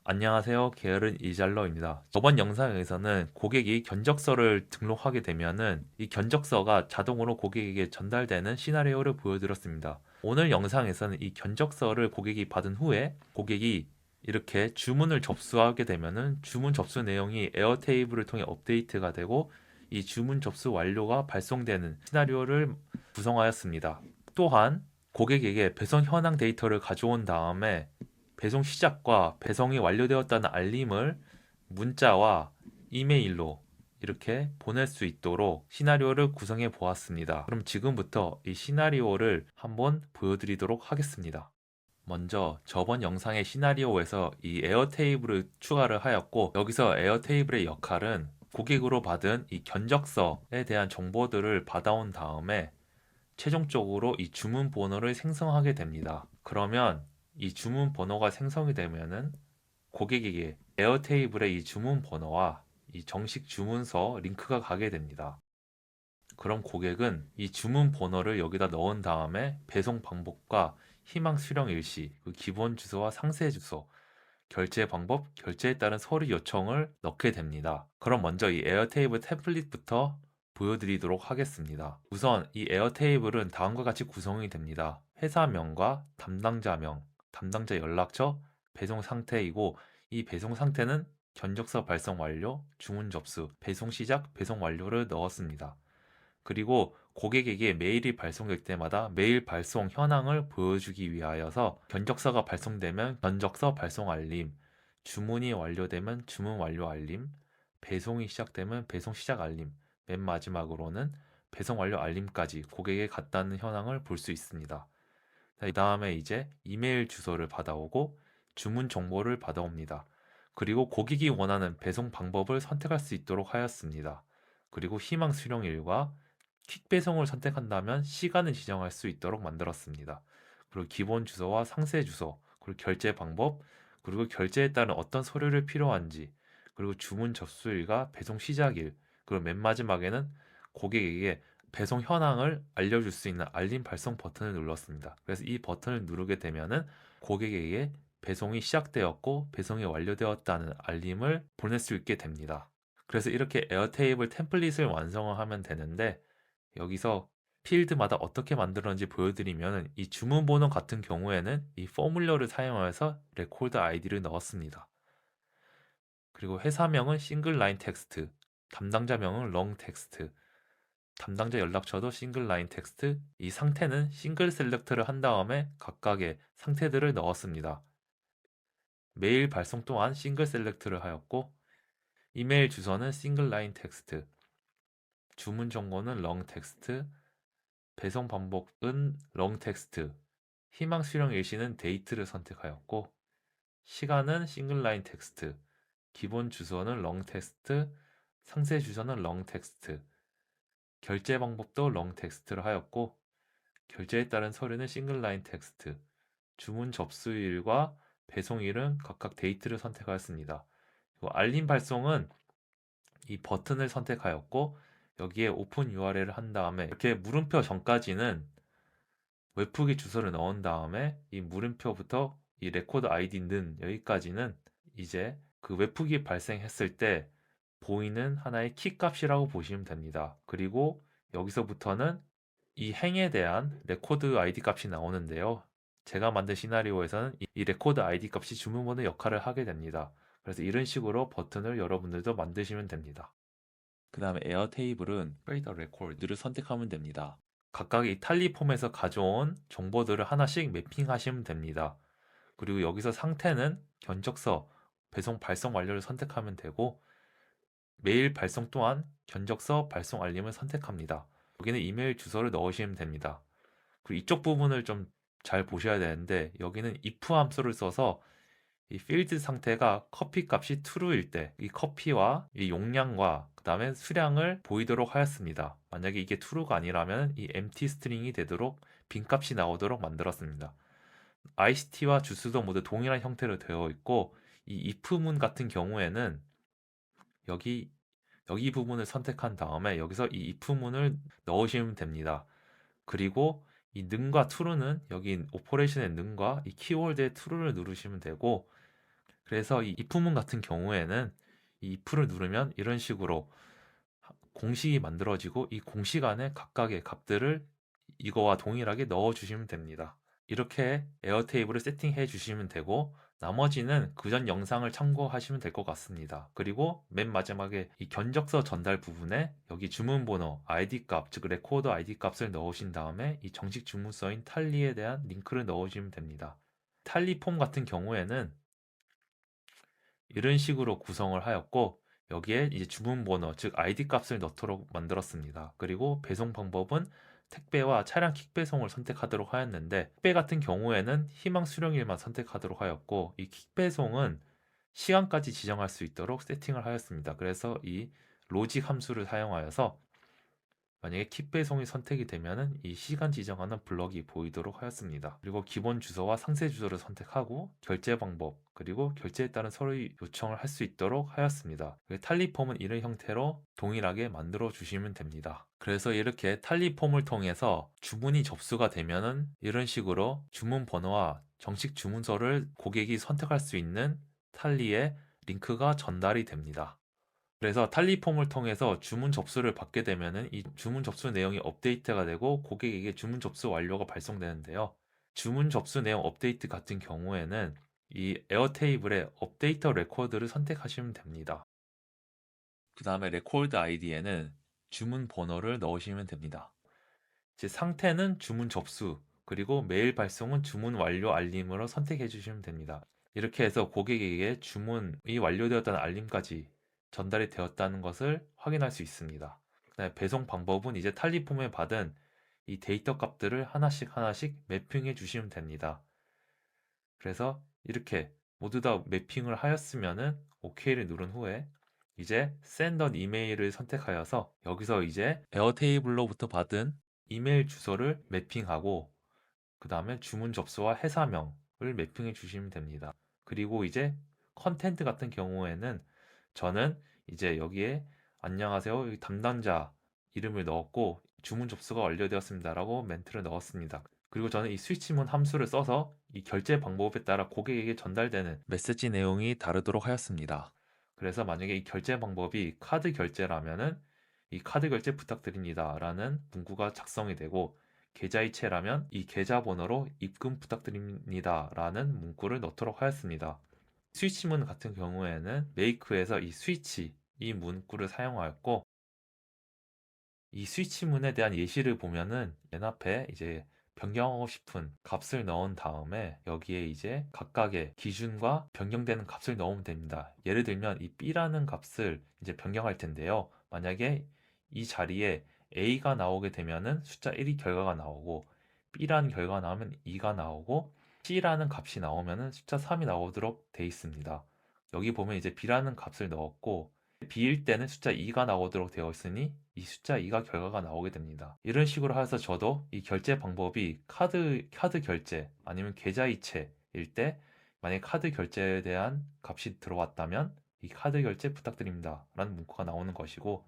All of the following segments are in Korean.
안녕하세요. 게으른 이잘러입니다. 저번 영상에서는 고객이 견적서를 등록하게 되면은 이 견적서가 자동으로 고객에게 전달되는 시나리오를 보여드렸습니다. 오늘 영상에서는 이 견적서를 고객이 받은 후에 고객이 이렇게 주문을 접수하게 되면은 주문 접수 내용이 에어테이블을 통해 업데이트가 되고 이 주문 접수 완료가 발송되는 시나리오를 구성하였습니다. 또한 고객에게 배송 현황 데이터를 가져온 다음에 배송 시작과 배송이 완료되었다는 알림을 문자와 이메일로 이렇게 보낼 수 있도록 시나리오를 구성해 보았습니다. 그럼 지금부터 이 시나리오를 한번 보여드리도록 하겠습니다. 먼저 저번 영상의 시나리오에서 이 에어테이블을 추가를 하였고, 여기서 에어테이블의 역할은 고객으로 받은 이 견적서에 대한 정보들을 받아온 다음에 최종적으로 이 주문 번호를 생성하게 됩니다. 그러면 이 주문 번호가 생성이 되면은 고객에게 에어테이블의 이 주문 번호와 이 정식 주문서 링크가 가게 됩니다. 그럼 고객은 이 주문 번호를 여기다 넣은 다음에 배송 방법과 희망 수령 일시, 그 기본 주소와 상세 주소, 결제 방법, 결제에 따른 서류 요청을 넣게 됩니다. 그럼 먼저 이 에어테이블 템플릿부터 보여드리도록 하겠습니다. 우선 이 에어테이블은 다음과 같이 구성이 됩니다. 회사명과 담당자명, 담당자 연락처, 배송 상태이고, 이 배송 상태는 견적서 발송 완료, 주문 접수, 배송 시작, 배송 완료를 넣었습니다. 그리고 고객에게 메일이 발송될 때마다 메일 발송 현황을 보여주기 위하여서 견적서가 발송되면 견적서 발송 알림, 주문이 완료되면 주문 완료 알림, 배송이 시작되면 배송 시작 알림, 맨 마지막으로는 배송 완료 알림까지 고객에 갔다는 현황을 볼 수 있습니다. 그 다음에 이제 이메일 주소를 받아오고 주문 정보를 받아옵니다. 그리고 고객이 원하는 배송 방법을 선택할 수 있도록 하였습니다. 그리고 희망 수령일과 퀵 배송을 선택한다면 시간을 지정할 수 있도록 만들었습니다. 그리고 기본 주소와 상세 주소, 그리고 결제 방법, 그리고 결제에 따른 어떤 서류를 필요한지, 그리고 주문 접수일과 배송 시작일, 그리고 맨 마지막에는 고객에게 배송 현황을 알려줄 수 있는 알림 발송 버튼을 눌렀습니다. 그래서 이 버튼을 누르게 되면은 고객에게 배송이 시작되었고 배송이 완료되었다는 알림을 보낼 수 있게 됩니다. 그래서 이렇게 에어테이블 템플릿을 완성을 하면 되는데, 여기서 필드마다 어떻게 만들었는지 보여드리면 이 주문 번호 같은 경우에는 이 포뮬러를 사용해서 레코드 아이디를 넣었습니다. 그리고 회사명은 싱글 라인 텍스트, 담당자명은 롱 텍스트, 담당자 연락처도 싱글 라인 텍스트, 이 상태는 싱글 셀렉트를 한 다음에 각각의 상태들을 넣었습니다. 메일 발송 또한 싱글 셀렉트를 하였고, 이메일 주소는 싱글 라인 텍스트, 주문 정보는 롱 텍스트, 배송 반복은 롱 텍스트, 희망 수령 일시는 데이트를 선택하였고, 시간은 싱글 라인 텍스트, 기본 주소는 롱 텍스트, 상세 주소는 롱 텍스트, 결제 방법도 롱 텍스트를 하였고, 결제에 따른 서류는 싱글 라인 텍스트, 주문 접수일과 배송일은 각각 데이트를 선택하였습니다. 그리고 알림 발송은 이 버튼을 선택하였고, 여기에 오픈 URL을 한 다음에 이렇게 물음표 전까지는 웹프기 주소를 넣은 다음에 이 물음표부터 이 레코드 아이디는 여기까지는 이제 그 웹프기 발생했을 때 보이는 하나의 키 값이라고 보시면 됩니다. 그리고 여기서부터는 이 행에 대한 레코드 아이디 값이 나오는데요. 제가 만든 시나리오에서는 이 레코드 아이디 값이 주문번호 역할을 하게 됩니다. 그래서 이런 식으로 버튼을 여러분들도 만드시면 됩니다. 그 다음에 에어 테이블은 Create a Record를 선택하면 됩니다. 각각의 탈리 폼에서 가져온 정보들을 하나씩 매핑하시면 됩니다. 그리고 여기서 상태는 견적서 배송 발송 완료를 선택하면 되고, 메일 발송 또한 견적서 발송 알림을 선택합니다. 여기는 이메일 주소를 넣으시면 됩니다. 그리고 이쪽 부분을 좀 잘 보셔야 되는데, 여기는 if 함수를 써서 이 필드 상태가 커피 값이 true일 때 이 커피와 이 용량과 그 다음에 수량을 보이도록 하였습니다. 만약에 이게 true가 아니라면 이 empty 스트링이 되도록 빈 값이 나오도록 만들었습니다. ICT와 주수도 모두 동일한 형태로 되어 있고, 이 if문 같은 경우에는 여기 부분을 선택한 다음에 여기서 이 if문을 넣으시면 됩니다. 그리고 이 능과 true는 여기 오퍼레이션의 능과 이 키워드의 true를 누르시면 되고, 그래서 이 if문 같은 경우에는 이 if를 누르면 이런 식으로 공식이 만들어지고 이 공식 안에 각각의 값들을 이거와 동일하게 넣어 주시면 됩니다. 이렇게 에어테이블을 세팅해 주시면 되고 나머지는 그전 영상을 참고하시면 될 것 같습니다. 그리고 맨 마지막에 이 견적서 전달 부분에 여기 주문번호, ID 값, 즉 레코더 ID 값을 넣으신 다음에 이 정식 주문서인 탈리에 대한 링크를 넣으시면 됩니다. 탈리 폼 같은 경우에는 이런 식으로 구성을 하였고 여기에 이제 주문번호, 즉 ID 값을 넣도록 만들었습니다. 그리고 배송 방법은 택배와 차량 킥배송을 선택하도록 하였는데 택배 같은 경우에는 희망 수령일만 선택하도록 하였고 이 킥배송은 시간까지 지정할 수 있도록 세팅을 하였습니다. 그래서 이 로직 함수를 사용하여서 만약에 킥배송이 선택이 되면은 이 시간 지정하는 블럭이 보이도록 하였습니다. 그리고 기본 주소와 상세 주소를 선택하고 결제 방법 그리고 결제에 따른 서류 요청을 할 수 있도록 하였습니다. 탈리폼은 이런 형태로 동일하게 만들어 주시면 됩니다. 그래서 이렇게 탈리폼을 통해서 주문이 접수가 되면은 이런 식으로 주문 번호와 정식 주문서를 고객이 선택할 수 있는 탈리에 링크가 전달이 됩니다. 그래서 탈리폼을 통해서 주문 접수를 받게 되면은 이 주문 접수 내용이 업데이트가 되고 고객에게 주문 접수 완료가 발송되는데요. 주문 접수 내용 업데이트 같은 경우에는 이 에어테이블의 업데이터 레코드를 선택하시면 됩니다. 그 다음에 레코드 아이디에는 주문 번호를 넣으시면 됩니다. 제 상태는 주문 접수, 그리고 메일 발송은 주문 완료 알림으로 선택해 주시면 됩니다. 이렇게 해서 고객에게 주문이 완료되었다는 알림까지 전달이 되었다는 것을 확인할 수 있습니다. 그다음에 배송 방법은 이제 탈리폼에 받은 이 데이터 값들을 하나씩 하나씩 매핑해 주시면 됩니다. 그래서 이렇게 모두 다 매핑을 하였으면은 OK를 누른 후에 이제 send an 이메일을 선택하여서 여기서 이제 에어테이블로부터 받은 이메일 주소를 매핑하고 그 다음에 주문 접수와 회사명을 매핑해 주시면 됩니다. 그리고 이제 컨텐트 같은 경우에는 저는 이제 여기에 안녕하세요 여기 담당자 이름을 넣었고 주문 접수가 완료되었습니다라고 멘트를 넣었습니다. 그리고 저는 이 스위치문 함수를 써서 이 결제 방법에 따라 고객에게 전달되는 메시지 내용이 다르도록 하였습니다. 그래서 만약에 이 결제 방법이 카드 결제라면은 이 카드 결제 부탁드립니다 라는 문구가 작성이 되고 계좌이체라면 이 계좌번호로 입금 부탁드립니다 라는 문구를 넣도록 하였습니다. 스위치문 같은 경우에는 메이크에서 이 스위치 이 문구를 사용하였고 이 스위치문에 대한 예시를 보면은 맨 앞에 이제 변경하고 싶은 값을 넣은 다음에 여기에 이제 각각의 기준과 변경되는 값을 넣으면 됩니다. 예를 들면 이 B라는 값을 이제 변경할 텐데요. 만약에 이 자리에 A가 나오게 되면은 숫자 1이 결과가 나오고 B라는 결과가 나오면 2가 나오고 C라는 값이 나오면은 숫자 3이 나오도록 돼 있습니다. 여기 보면 이제 B라는 값을 넣었고 B일 때는 숫자 2가 나오도록 되어 있으니 이 숫자 2가 결과가 나오게 됩니다. 이런 식으로 해서 저도 이 결제 방법이 카드 결제 아니면 계좌이체일 때 만약 카드 결제에 대한 값이 들어왔다면 이 카드 결제 부탁드립니다 라는 문구가 나오는 것이고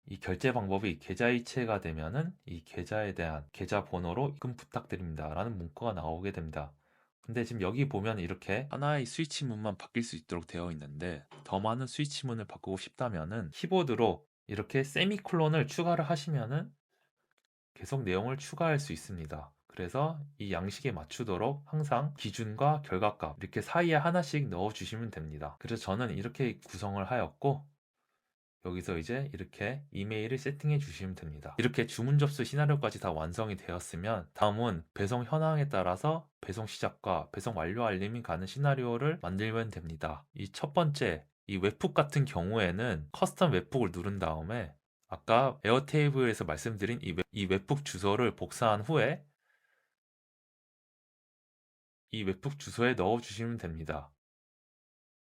이 결제 방법이 계좌이체가 되면은 이 계좌에 대한 계좌 번호로 입금 부탁드립니다 라는 문구가 나오게 됩니다. 근데 지금 여기 보면 이렇게 하나의 스위치문만 바뀔 수 있도록 되어 있는데 더 많은 스위치문을 바꾸고 싶다면은 키보드로 이렇게 세미콜론을 추가를 하시면은 계속 내용을 추가할 수 있습니다. 그래서 이 양식에 맞추도록 항상 기준과 결과값 이렇게 사이에 하나씩 넣어 주시면 됩니다. 그래서 저는 이렇게 구성을 하였고 여기서 이제 이렇게 이메일을 세팅해 주시면 됩니다. 이렇게 주문 접수 시나리오까지 다 완성이 되었으면 다음은 배송 현황에 따라서 배송 시작과 배송 완료 알림이 가는 시나리오를 만들면 됩니다. 이 첫 번째, 이 웹훅 같은 경우에는 커스텀 웹훅을 누른 다음에 아까 에어테이블에서 말씀드린 이 웹훅 주소를 복사한 후에 이 웹훅 주소에 넣어 주시면 됩니다.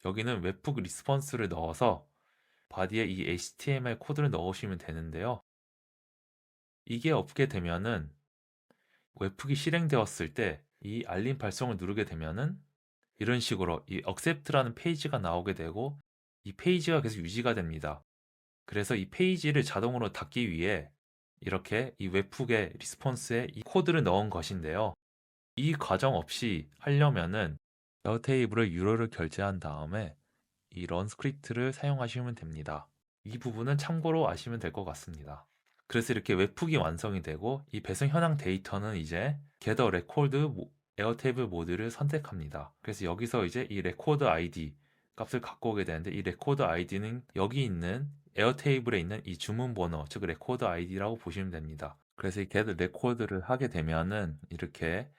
여기는 웹훅 리스폰스를 넣어서 바디에 이 HTML 코드를 넣으시면 되는데요. 이게 없게 되면은 웹훅이 실행되었을 때 이 알림 발송을 누르게 되면은 이런 식으로 이 accept라는 페이지가 나오게 되고 이 페이지가 계속 유지가 됩니다. 그래서 이 페이지를 자동으로 닫기 위해 이렇게 이 웹훅의 리스폰스에 이 코드를 넣은 것인데요. 이 과정 없이 하려면은 에어테이블을 유로를 결제한 다음에 이 런 스크립트를 사용하시면 됩니다. 이 부분은 참고로 아시면 될 것 같습니다. 그래서 이렇게 웹훅이 완성이 되고 이 배송 현황 데이터는 이제 겟더 레코드 에어테이블 모드를 선택합니다. 그래서 여기서 이제 이 레코드 아이디 값을 갖고 오게 되는데 이 레코드 아이디는 여기 있는 에어테이블에 있는 이 주문 번호, 즉 레코드 아이디라고 보시면 됩니다. 그래서 이 get 레코드를 하게 되면은 이렇게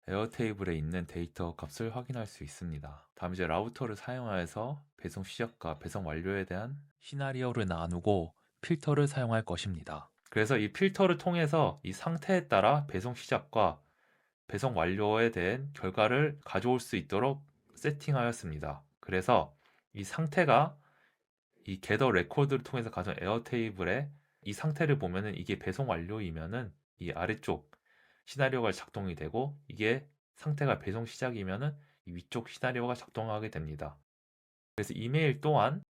에어테이블에 있는 데이터 값을 확인할 수 있습니다. 다음 이제 라우터를 사용하여서 배송 시작과 배송 완료에 대한 시나리오를 나누고 필터를 사용할 것입니다. 그래서 이 필터를 통해서 이 상태에 따라 배송 시작과 배송 완료에 대한 결과를 가져올 수 있도록 세팅하였습니다. 그래서 이 상태가 이 겟더 레코드를 통해서 가져온 에어테이블에 이 상태를 보면은 이게 배송 완료이면은 이 아래쪽 시나리오가 작동이 되고 이게 상태가 배송 시작이면은 이 위쪽 시나리오가 작동하게 됩니다. 그래서 이메일 또한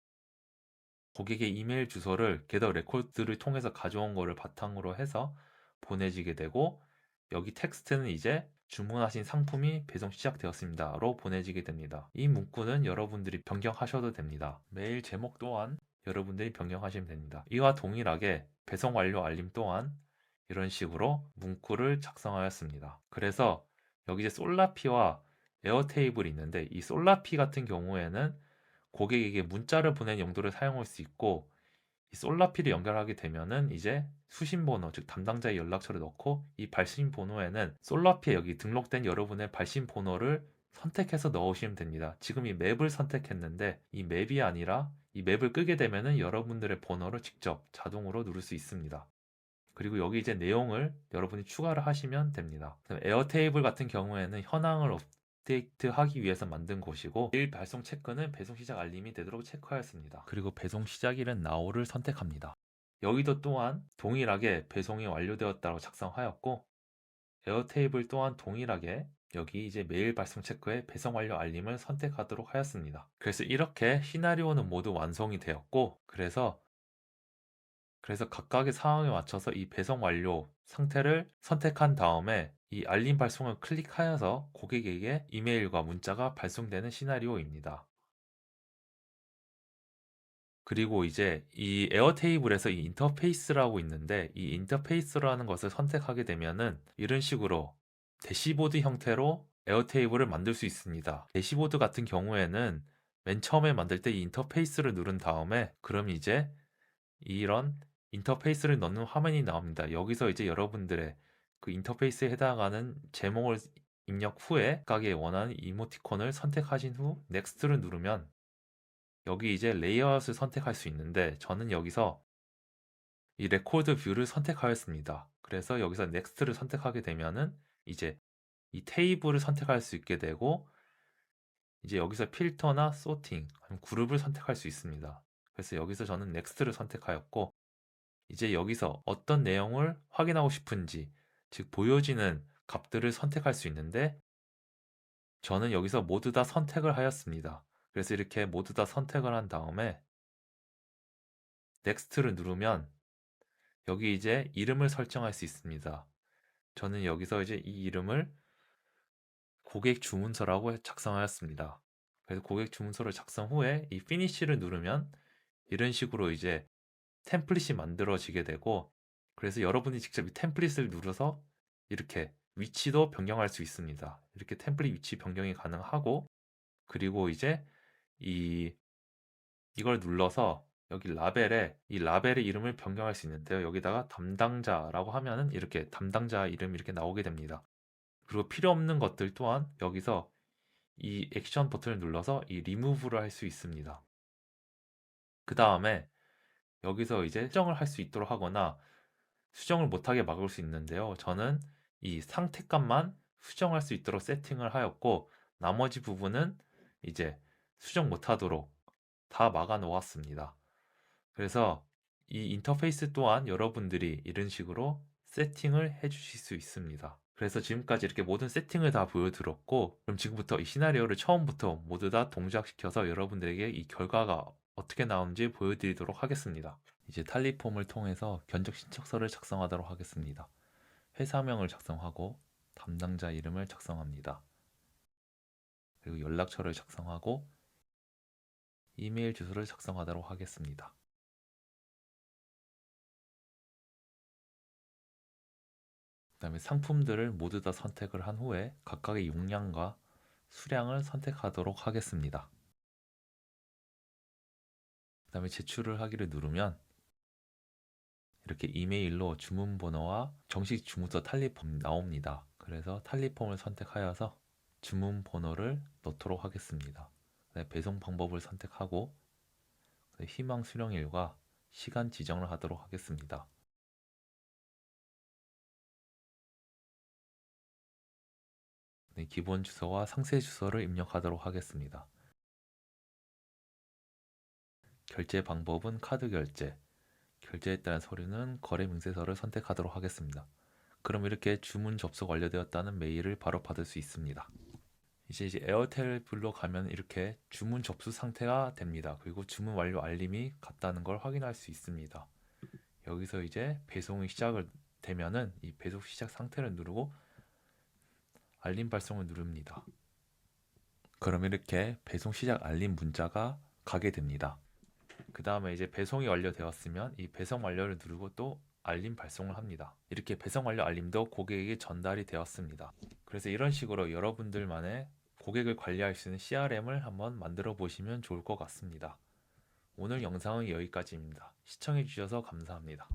고객의 이메일 주소를 겟더 레코드를 통해서 가져온 거를 바탕으로 해서 보내지게 되고 여기 텍스트는 이제 주문하신 상품이 배송 시작되었습니다로 보내지게 됩니다. 이 문구는 여러분들이 변경하셔도 됩니다. 메일 제목 또한 여러분들이 변경하시면 됩니다. 이와 동일하게 배송 완료 알림 또한 이런 식으로 문구를 작성하였습니다. 그래서 여기 이제 솔라피와 에어테이블이 있는데 이 솔라피 같은 경우에는 고객에게 문자를 보낸 용도를 사용할 수 있고 이 솔라피를 연결하게 되면은 이제 수신 번호, 즉 담당자의 연락처를 넣고 이 발신 번호에는 솔라피에 여기 등록된 여러분의 발신 번호를 선택해서 넣으시면 됩니다. 지금 이 맵을 선택했는데 이 맵이 아니라 이 맵을 끄게 되면은 여러분들의 번호를 직접 자동으로 누를 수 있습니다. 그리고 여기 이제 내용을 여러분이 추가를 하시면 됩니다. 에어테이블 같은 경우에는 현황을 업데이트하기 위해서 만든 곳이고 메일 발송 체크는 배송 시작 알림이 되도록 체크하였습니다. 그리고 배송 시작일은 now를 선택합니다. 여기도 또한 동일하게 배송이 완료되었다고 작성하였고 에어테이블 또한 동일하게 여기 이제 메일 발송 체크에 배송 완료 알림을 선택하도록 하였습니다. 그래서 이렇게 시나리오는 모두 완성이 되었고 그래서 각각의 상황에 맞춰서 이 배송 완료 상태를 선택한 다음에 이 알림 발송을 클릭하여서 고객에게 이메일과 문자가 발송되는 시나리오입니다. 그리고 이제 이 에어테이블에서 이 인터페이스라고 있는데 이 인터페이스라는 것을 선택하게 되면은 이런 식으로 대시보드 형태로 에어테이블을 만들 수 있습니다. 대시보드 같은 경우에는 맨 처음에 만들 때 이 인터페이스를 누른 다음에 그럼 이제 이런 인터페이스를 넣는 화면이 나옵니다. 여기서 이제 여러분들의 그 인터페이스에 해당하는 제목을 입력 후에 각각의 원하는 이모티콘을 선택하신 후 넥스트를 누르면 여기 이제 레이아웃을 선택할 수 있는데 저는 여기서 이 레코드 뷰를 선택하였습니다. 그래서 여기서 넥스트를 선택하게 되면은 이제 이 테이블을 선택할 수 있게 되고 이제 여기서 필터나 소팅, 그룹을 선택할 수 있습니다. 그래서 여기서 저는 넥스트를 선택하였고 이제 여기서 어떤 내용을 확인하고 싶은지, 즉 보여지는 값들을 선택할 수 있는데 저는 여기서 모두 다 선택을 하였습니다. 그래서 이렇게 모두 다 선택을 한 다음에 넥스트를 누르면 여기 이제 이름을 설정할 수 있습니다. 저는 여기서 이제 이 이름을 고객 주문서라고 작성하였습니다. 그래서 고객 주문서를 작성 후에 이 피니쉬를 누르면 이런 식으로 이제 템플릿이 만들어지게 되고 그래서 여러분이 직접 이 템플릿을 눌러서 이렇게 위치도 변경할 수 있습니다. 이렇게 템플릿 위치 변경이 가능하고 그리고 이제 이걸 눌러서 여기 라벨에 이 라벨의 이름을 변경할 수 있는데요. 여기다가 담당자라고 하면은 이렇게 담당자 이름 이렇게 나오게 됩니다. 그리고 필요 없는 것들 또한 여기서 이 액션 버튼을 눌러서 이 리무브를 할 수 있습니다. 그 다음에 여기서 이제 수정을 할 수 있도록 하거나 수정을 못하게 막을 수 있는데요. 저는 이 상태값만 수정할 수 있도록 세팅을 하였고 나머지 부분은 이제 수정 못하도록 다 막아 놓았습니다. 그래서 이 인터페이스 또한 여러분들이 이런 식으로 세팅을 해 주실 수 있습니다. 그래서 지금까지 이렇게 모든 세팅을 다 보여드렸고 그럼 지금부터 이 시나리오를 처음부터 모두 다 동작시켜서 여러분들에게 이 결과가 어떻게 나오는지 보여드리도록 하겠습니다. 이제 탈리폼을 통해서 견적 신청서를 작성하도록 하겠습니다. 회사명을 작성하고 담당자 이름을 작성합니다. 그리고 연락처를 작성하고 이메일 주소를 작성하도록 하겠습니다. 그 다음에 상품들을 모두 다 선택을 한 후에 각각의 용량과 수량을 선택하도록 하겠습니다. 그 다음에 제출을 하기를 누르면 이렇게 이메일로 주문 번호와 정식 주문서 탈립폼 나옵니다. 그래서 탈립폼을 선택하여서 주문 번호를 넣도록 하겠습니다. 배송 방법을 선택하고 희망 수령일과 시간 지정을 하도록 하겠습니다. 기본 주소와 상세 주소를 입력하도록 하겠습니다. 결제 방법은 카드 결제, 결제에 따른 서류는 거래 명세서를 선택하도록 하겠습니다. 그럼 이렇게 주문 접속 완료되었다는 메일을 바로 받을 수 있습니다. 이제 에어텔 블로 가면 이렇게 주문 접수 상태가 됩니다. 그리고 주문 완료 알림이 갔다는 걸 확인할 수 있습니다. 여기서 이제 배송이 시작을 되면은 이 배송 시작 상태를 누르고 알림 발송을 누릅니다. 그럼 이렇게 배송 시작 알림 문자가 가게 됩니다. 그 다음에 이제 배송이 완료되었으면 이 배송 완료를 누르고 또 알림 발송을 합니다. 이렇게 배송 완료 알림도 고객에게 전달이 되었습니다. 그래서 이런 식으로 여러분들만의 고객을 관리할 수 있는 CRM을 한번 만들어 보시면 좋을 것 같습니다. 오늘 영상은 여기까지입니다. 시청해 주셔서 감사합니다.